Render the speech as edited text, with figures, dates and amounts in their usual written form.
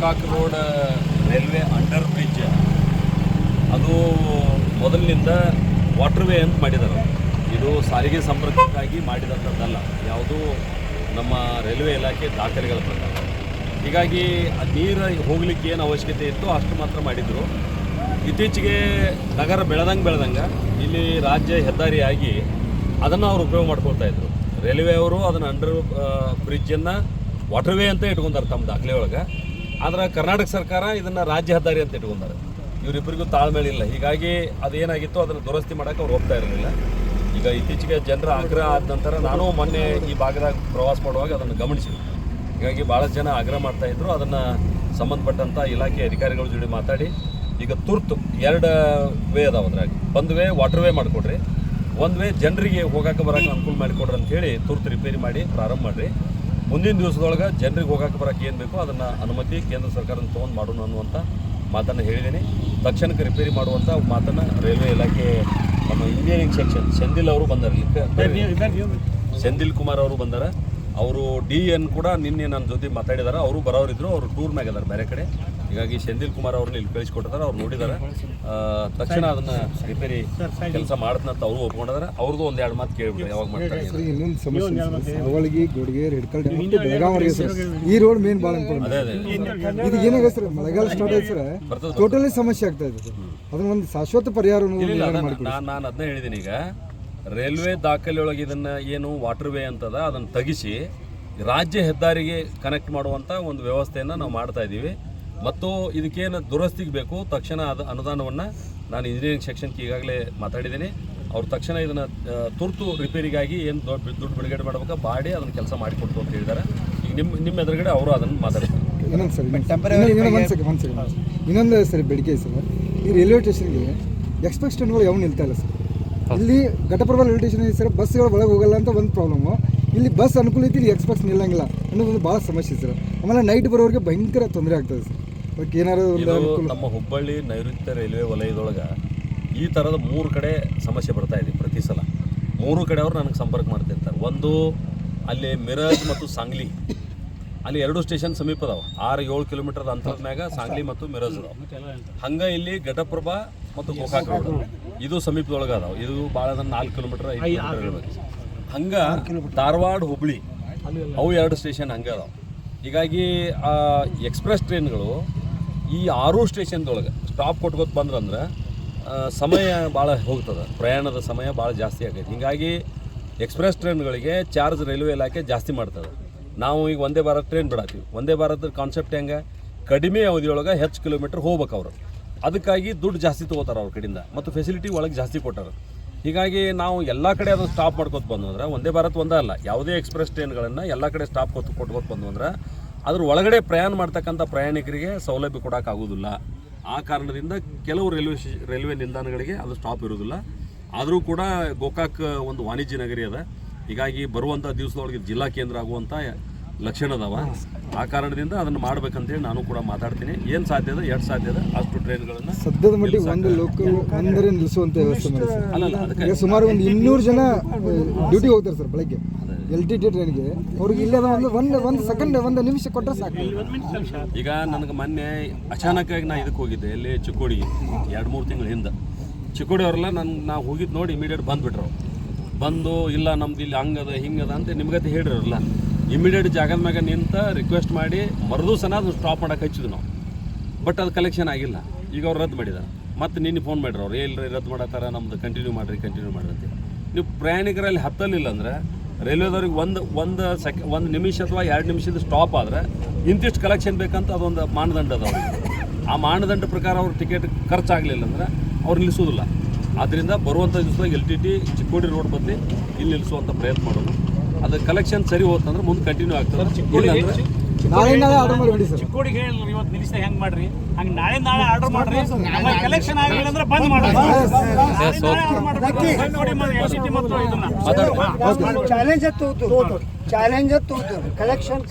Gokak road railway under bridge ಅದು ಮೊದಲಿನಿಂದ ವಾಟರ್ವೇ ಅಂತ ಮಾಡಿದ್ದಾರೆ. ಇದು ಸಾರಿಗೆ ಸಂಪರ್ಕಕ್ಕಾಗಿ ಮಾಡಿದಂಥದ್ದಲ್ಲ, ಯಾವುದೂ ನಮ್ಮ ರೈಲ್ವೆ ಇಲಾಖೆ ದಾಖಲೆಗಳ ಪ್ರಕಾರ. ಹೀಗಾಗಿ ನೀರು ಹೋಗಲಿಕ್ಕೆ ಏನು ಅವಶ್ಯಕತೆ ಇತ್ತು ಅಷ್ಟು ಮಾತ್ರ ಮಾಡಿದರು. ಇತ್ತೀಚೆಗೆ ನಗರ ಬೆಳೆದಂಗೆ ಇಲ್ಲಿ ರಾಜ್ಯ ಹೆದ್ದಾರಿಯಾಗಿ ಅದನ್ನು ಅವರು ಉಪಯೋಗ ಮಾಡ್ಕೊಳ್ತಾ ಇದ್ರು. ರೈಲ್ವೆ ಅವರು ಅದನ್ನು ಅಂಡರ್ ಬ್ರಿಡ್ಜನ್ನು ವಾಟರ್ವೇ ಅಂತ ಇಟ್ಕೊಂತಾರೆ ತಮ್ಮ ದಾಖಲೆ ಒಳಗೆ. ಆದರೆ ಕರ್ನಾಟಕ ಸರ್ಕಾರ ಇದನ್ನು ರಾಜ್ಯ ಹೆದ್ದಾರಿ ಅಂತ ಇಟ್ಕೊಂತಾರೆ. ಇವರಿಬ್ಬರಿಗೂ ತಾಳ್ಮೇಳಿಲ್ಲ. ಹೀಗಾಗಿ ಅದೇನಾಗಿತ್ತು ಅದನ್ನು ದುರಸ್ತಿ ಮಾಡೋಕ್ಕೆ ಅವ್ರು ಹೋಗ್ತಾ ಇರಲಿಲ್ಲ. ಈಗ ಇತ್ತೀಚೆಗೆ ಜನರ ಆಗ್ರಹ ಆದ ನಂತರ ನಾನು ಮೊನ್ನೆ ಈ ಭಾಗದಾಗ ಪ್ರವಾಸ ಮಾಡುವಾಗ ಅದನ್ನು ಗಮನಿಸಿದೆ. ಹೀಗಾಗಿ ಭಾಳಷ್ಟು ಜನ ಆಗ್ರಹ ಮಾಡ್ತಾಯಿದ್ರು. ಅದನ್ನು ಸಂಬಂಧಪಟ್ಟಂಥ ಇಲಾಖೆ ಅಧಿಕಾರಿಗಳ ಜೊತೆ ಮಾತಾಡಿ ಈಗ ತುರ್ತು 2 ವೇ ಅದಾವೆ. ಅದ್ರಾಗ ಒಂದು ವೇ ವಾಟರ್ವೇ ಮಾಡಿಕೊಡ್ರಿ, ಒಂದು ವೇ ಜನರಿಗೆ ಹೋಗೋಕೆ ಬರೋಕೆ ಅನುಕೂಲ ಮಾಡಿಕೊಡ್ರಿ ಅಂಥೇಳಿ ತುರ್ತು ರಿಪೇರಿ ಮಾಡಿ ಪ್ರಾರಂಭ ಮಾಡಿರಿ. ಮುಂದಿನ ದಿವಸದೊಳಗೆ ಜನರಿಗೆ ಹೋಗೋಕೆ ಬರೋಕೆ ಏನು ಬೇಕೋ ಅದನ್ನು ಅನುಮತಿ ಕೇಂದ್ರ ಸರ್ಕಾರದಿಂದ ತೊಗೊಂಡು ಮಾಡೋಣ ಅನ್ನುವಂಥ ಮಾತನ್ನು ಹೇಳಿದ್ದೀನಿ. ತಕ್ಷಣಕ್ಕೆ ರಿಪೇರಿ ಮಾಡುವಂಥ ಮಾತನ್ನು ರೈಲ್ವೆ ಇಲಾಖೆ ನಮ್ಮ ಇಂಜಿನಿಯರಿಂಗ್ ಸೆಕ್ಷನ್ ಸೆಂದಿಲ್ ಅವರು ಬಂದಾರೆ, ಸೆಂದಿಲ್ ಕುಮಾರ್ ಅವರು ಬಂದಾರೆ. ಅವರು DN ಕೂಡ ನಿನ್ನೆ ನನ್ನ ಜೊತೆ ಮಾತಾಡಿದ್ದಾರೆ. ಅವರು ಬರೋರಿದ್ರು, ಅವರು ಟೂರ್ ಮ್ಯಾಗ ಅದಾರೆ ಬೇರೆ ಕಡೆ. ಹೀಗಾಗಿ ಸೆಂದಿಲ್ ಕುಮಾರ್ ಅವ್ರನ್ನ ಇಲ್ಲಿ ಕಳಿಸ್ಕೊಟ್ಟಿದ್ದಾರೆ. ಅವ್ರು ನೋಡಿದ್ದಾರೆ, ತಕ್ಷಣ ಅದನ್ನು ರಿಪೇರಿ ಕೆಲಸ ಮಾಡ್ತಂತ ಅವರು ಒಪ್ಕೊಂಡಿದ್ದಾರೆ. ಅವ್ರದ್ದು 1-2 ಮಾತು ಕೇಳಿಬಿಟ್ಟು ಯಾವಾಗ ಮಾಡ್ತಾರೆ. ಇನ್ನೊಂದು ಸಮಸ್ಯೆ ಅವಳಿಗೆ ಗೋಡಿಗೆ ರೆಡ್ಕಲ್ ಬೆಳಗಾವಿಗೆ ಸರ್ ಈ ರೋಡ್ ಮೇನ್ ಭಾಳ ಇಂಪಾರ್ಟೆಂಟ್. ಅದೇ ಇದು ಏನಾಗಿದೆ ಸರ್, ಮಳೆಗಾಲ ಸ್ಟಾರ್ಟ್ ಆಯ್ತು ಸರ್, ಟೋಟಲಿ ಸಮಸ್ಯೆ ಆಗ್ತಾ ಇದೆ. ಅದನ್ನ ಒಂದು ಶಾಶ್ವತ ಪರಿಹಾರ ನಾನು ಅದನ್ನ ಹೇಳಿದ್ದೀನಿ. ಈಗ ರೈಲ್ವೆ ದಾಖಲೆಯೊಳಗೆ ಇದನ್ನು ಏನು ವಾಟರ್ವೇ ಅಂತದ ಅದನ್ನು ತೆಗಿಸಿ ರಾಜ್ಯ ಹೆದ್ದಾರಿಗೆ ಕನೆಕ್ಟ್ ಮಾಡುವಂಥ ಒಂದು ವ್ಯವಸ್ಥೆಯನ್ನು ನಾವು ಮಾಡ್ತಾ ಇದ್ದೀವಿ. ಮತ್ತು ಇದಕ್ಕೇನು ದುರಸ್ತಿಗೆ ಬೇಕು ತಕ್ಷಣ ಅನುದಾನವನ್ನು ನಾನು ಇಂಜಿನಿಯರಿಂಗ್ ಸೆಕ್ಷನ್ಗೆ ಈಗಾಗಲೇ ಮಾತಾಡಿದ್ದೀನಿ. ಅವ್ರು ತಕ್ಷಣ ಇದನ್ನು ತುರ್ತು ರಿಪೇರಿಗಾಗಿ ಏನು ದುಡ್ಡು ಬಿಡುಗಡೆ ಮಾಡಬೇಕು ಮಾಡಿ ಅದನ್ನು ಕೆಲಸ ಮಾಡಿಕೊಡ್ತು ಅಂತ ಹೇಳಿದ್ದಾರೆ. ಈಗ ನಿಮ್ಮ ಎದುರುಗಡೆ ಅವರು ಅದನ್ನು ಮಾತಾಡ್ತಾರೆ. ಇನ್ನೊಂದು ಸರಿ ಬೇಡಿಕೆ ಸರ್, ಈ ರೈಲ್ವೆ ಸ್ಟೇಷನ್ಗೆ ಎಕ್ಸ್ಪ್ರೆಸ್ ಟ್ರೈನ್ಗಳು ಯಾವ ನಿಲ್ತಾ ಇಲ್ಲ ಸರ್. ಇಲ್ಲಿ ಘಟಪ್ರಭಾ ರೈಲ್ವೆ ಸ್ಟೇಷನ್ ಇದೆ ಸರ್, ಬಸ್ಗಳು ಒಳಗೆ ಹೋಗಲ್ಲ ಅಂತ ಒಂದು ಪ್ರಾಬ್ಲಮ್ಮು. ಇಲ್ಲಿ ಬಸ್ ಅನುಕೂಲ ಐತಿ, ಇಲ್ಲಿ ಎಕ್ಸ್ಪ್ರೆಸ್ ನಿಲ್ಲಂಗಿಲ್ಲ ಅನ್ನೋದೊಂದು ಭಾಳ ಸಮಸ್ಯೆ ಸರ್. ಆಮೇಲೆ ನೈಟ್ ಬರೋರಿಗೆ ಭಯಂಕರ ತೊಂದರೆ ಆಗ್ತದೆ ಸರ್. ಅದಕ್ಕೆ ಏನಾದ್ರು ನಮ್ಮ ಹುಬ್ಬಳ್ಳಿ ನೈಋತ್ಯ ರೈಲ್ವೆ ವಲಯದೊಳಗೆ ಈ ಥರದ 3 ಕಡೆ ಸಮಸ್ಯೆ ಬರ್ತಾ ಇದೆ ಪ್ರತಿ ಸಲ. 3 ಕಡೆ ಅವರು ನನಗೆ ಸಂಪರ್ಕ ಮಾಡ್ತಿರ್ತಾರೆ. ಒಂದು ಅಲ್ಲಿ ಮಿರಜ್ ಮತ್ತು ಸಾಂಗ್ಲಿ, ಅಲ್ಲಿ 2 ಸ್ಟೇಷನ್ ಸಮೀಪ ಅದಾವೆ. 6-7 ಕಿಲೋಮೀಟರ್ ಅಂತರದ ಮ್ಯಾಗ ಸಾಂಗ್ಲಿ ಮತ್ತು ಮಿರಜ್ ಅದಾವೆ. ಹಂಗೆ ಇಲ್ಲಿ ಘಟಪ್ರಭಾ ಮತ್ತು ಗೋಕಾಕ್ ರೋಡ್ ಇದು ಸಮೀಪದೊಳಗೆ ಅದಾವೆ. ಇದು ಭಾಳ 4 ಕಿಲೋಮೀಟರ್ 5 ಕಿಲೋಮೀಟರ್ ಇರಬೇಕು. ಹಂಗೆ ಧಾರವಾಡ ಹುಬ್ಳಿ ಅವು 2 ಸ್ಟೇಷನ್ ಹಂಗೆ ಅದಾವೆ. ಹೀಗಾಗಿ ಎಕ್ಸ್ಪ್ರೆಸ್ ಟ್ರೈನ್ಗಳು ಈ 6 ಸ್ಟೇಷನ್ದೊಳಗೆ ಸ್ಟಾಪ್ ಕೊಟ್ಕೊತ ಬಂದ್ರಂದ್ರೆ ಸಮಯ ಭಾಳ ಹೋಗ್ತದೆ, ಪ್ರಯಾಣದ ಸಮಯ ಭಾಳ ಜಾಸ್ತಿ ಆಗೈತೆ. ಹೀಗಾಗಿ ಎಕ್ಸ್ಪ್ರೆಸ್ ಟ್ರೈನ್ಗಳಿಗೆ ಚಾರ್ಜ್ ರೈಲ್ವೆ ಇಲಾಖೆ ಜಾಸ್ತಿ ಮಾಡ್ತದೆ. ನಾವು ಈಗ ವಂದೇ ಭಾರತ್ ಟ್ರೈನ್ ಬಿಡಾತೀವಿ. ವಂದೇ ಭಾರತದ ಕಾನ್ಸೆಪ್ಟ್ ಹೆಂಗೆ, ಕಡಿಮೆ ಅವಧಿಯೊಳಗೆ ಹೆಚ್ಚು ಕಿಲೋಮೀಟ್ರ್ ಹೋಗ್ಬೇಕು ಅವರು. ಅದಕ್ಕಾಗಿ ದುಡ್ಡು ಜಾಸ್ತಿ ತೊಗೋತಾರೆ ಅವ್ರ ಕಡೆಯಿಂದ ಮತ್ತು ಫೆಸಿಲಿಟಿ ಒಳಗೆ ಜಾಸ್ತಿ ಕೊಟ್ಟಾರೆ. ಹೀಗಾಗಿ ನಾವು ಎಲ್ಲ ಕಡೆ ಅದನ್ನು ಸ್ಟಾಪ್ ಮಾಡ್ಕೊತ ಬಂದು ಅಂದ್ರೆ ವಂದೇ ಭಾರತ್ ಒಂದೇ ಅಲ್ಲ, ಯಾವುದೇ ಎಕ್ಸ್ಪ್ರೆಸ್ ಟ್ರೈನ್ಗಳನ್ನು ಎಲ್ಲ ಕಡೆ ಸ್ಟಾಪ್ ಕೊಟ್ಕೊತ ಬಂದು ಅಂದ್ರೆ ಅದ್ರ ಒಳಗಡೆ ಪ್ರಯಾಣ ಮಾಡ್ತಕ್ಕಂಥ ಪ್ರಯಾಣಿಕರಿಗೆ ಸೌಲಭ್ಯ ಕೊಡೋಕ್ಕಾಗೋದಿಲ್ಲ. ಆ ಕಾರಣದಿಂದ ಕೆಲವು ರೈಲ್ವೆ ನಿಲ್ದಾಣಗಳಿಗೆ ಅದು ಸ್ಟಾಪ್ ಇರೋದಿಲ್ಲ. ಆದರೂ ಕೂಡ ಗೋಕಾಕ್ ಒಂದು ವಾಣಿಜ್ಯ ನಗರಿ ಅದ. ಹೀಗಾಗಿ ಬರುವಂಥ ದಿವಸದೊಳಗೆ ಜಿಲ್ಲಾ ಕೇಂದ್ರ ಆಗುವಂಥ ಲಕ್ಷಣ ಅದಾವ. ಆ ಕಾರಣದಿಂದ ಅದನ್ನು ಮಾಡ್ಬೇಕಂತೇಳಿ ನಾನು ಕೂಡ ಮಾತಾಡ್ತೀನಿ. ಏನು ಸಾಧ್ಯ ಇದೆ, ಎಷ್ಟು ಸಾಧ್ಯ ಇದೆ ಅಷ್ಟು ಟ್ರೈನ್ಗಳನ್ನು ಸದ್ಯದ ಮಟ್ಟಿಗೆ ಒಂದು ಲೋಕಲ್ ಅಂದರೆ ನಿಲ್ಲಿಸುವಂಥ ವ್ಯವಸ್ಥೆ ಮಾಡಿ ಸರ್. ಅಲ್ಲ ಸುಮಾರು ಒಂದು 200 ಜನ ಡ್ಯೂಟಿ ಹೋಗ್ತಾರೆ ಸರ್ ಬೆಳಗ್ಗೆ LTT ಟ್ರೈನ್ಗೆ. ಅವ್ರಿಗೆ ಇಲ್ಲದ ಒಂದು ಸೆಕೆಂಡ್ 1 ನಿಮಿಷ ಕೊಟ್ಟರೆ ಸಾಕು. ಈಗ ನನಗೆ ಮೊನ್ನೆ ಅಚಾನಕ್ಕಾಗಿ ನಾನು ಇದಕ್ಕೆ ಹೋಗಿದ್ದೆ, ಇಲ್ಲಿ ಚಿಕ್ಕೋಡಿಗೆ 2-3 ತಿಂಗಳ ಹಿಂದೆ. ಚಿಕ್ಕೋಡಿ ಅವರೆಲ್ಲ ನಾವು ಹೋಗಿದ್ದು ನೋಡಿ ಇಮಿಡಿಯೇಟ್ ಬಂದುಬಿಟ್ರು. ಬಂದು ಇಲ್ಲ ನಮ್ದು ಇಲ್ಲಿ ಹಂಗದ ಹಿಂಗದ ಅಂತ ನಿಮ್ಗತ್ತೆ ಹೇಳಿರಲ್ಲ. ಇಮಿಡಿಯೇಟ್ ಜಾಗದ ಮ್ಯಾಗ ನಿಂತ ರಿಕ್ವೆಸ್ಟ್ ಮಾಡಿ ಮರುದಿವಸನ ಅದು ಸ್ಟಾಪ್ ಮಾಡೋಕೆ ಹಚ್ಚಿದ್ವಿ ನಾವು. ಬಟ್ ಅದು ಕಲೆಕ್ಷನ್ ಆಗಿಲ್ಲ. ಈಗ ಅವ್ರು ರದ್ದು ಮಾಡಿದ್ದಾರೆ. ಮತ್ತು ನಿನ್ನೆ ಫೋನ್ ಮಾಡಿರಿ ಅವ್ರು, ಎಲ್ಲಿ ರದ್ದು ಮಾಡತ್ತಾರ, ನಮ್ದು ಕಂಟಿನ್ಯೂ ಮಾಡಿರಿ ಅಂತ. ನೀವು ಪ್ರಯಾಣಿಕರಲ್ಲಿ ಹತ್ತಲಿಲ್ಲ ಅಂದರೆ ರೈಲ್ವೆದವ್ರಿಗೆ ಒಂದು ನಿಮಿಷ ಅಥವಾ 2 ನಿಮಿಷದ ಸ್ಟಾಪ್ ಆದರೆ ಇಂತಿಷ್ಟು ಕಲೆಕ್ಷನ್ ಬೇಕಂತ ಅದೊಂದು ಮಾನದಂಡ ಅದ. ಆ ಮಾನದಂಡ ಪ್ರಕಾರ ಅವ್ರ ಟಿಕೆಟ್ ಖರ್ಚಾಗಲಿಲ್ಲ ಅಂದರೆ ಅವ್ರು ನಿಲ್ಲಿಸೋದಿಲ್ಲ. ಆದ್ದರಿಂದ ಬರುವಂಥ ದಿವಸದಾಗ LTT ಚಿಕ್ಕೋಡಿ ರೋಡ್ ಬದಲಿ ಇಲ್ಲಿ ನಿಲ್ಲಿಸುವಂಥ ಪ್ರಯತ್ನ ಮಾಡೋದು. ಅದು ಕಲೆಕ್ಷನ್ ಸರಿ ಹೋತಂದ್ರೆ ಮುಂದೆ ಕಂಟಿನ್ಯೂ ಆಗ್ತದೆ. ನಾಳೆ ಆರ್ಡರ್ ಮಾಡಿಬಿಡಿ ಸರ್. ಚಿಕ್ಕೋಡಿಗೆ ಹೇಳಿ ಇವತ್ತು ನಿಲ್ಲಿಸಿದ ಹೆಂಗೆ ಮಾಡ್ರಿ, ಹಂಗೆ ನಾಳೆ ಆರ್ಡರ್ ಮಾಡ್ರಿ. ಕಲೆಕ್ಷನ್ ಆಗಿಲ್ಲ ಅಂದ್ರೆ ಬಂದ್ ಮಾಡ್ರಿ. Challenge challenge collection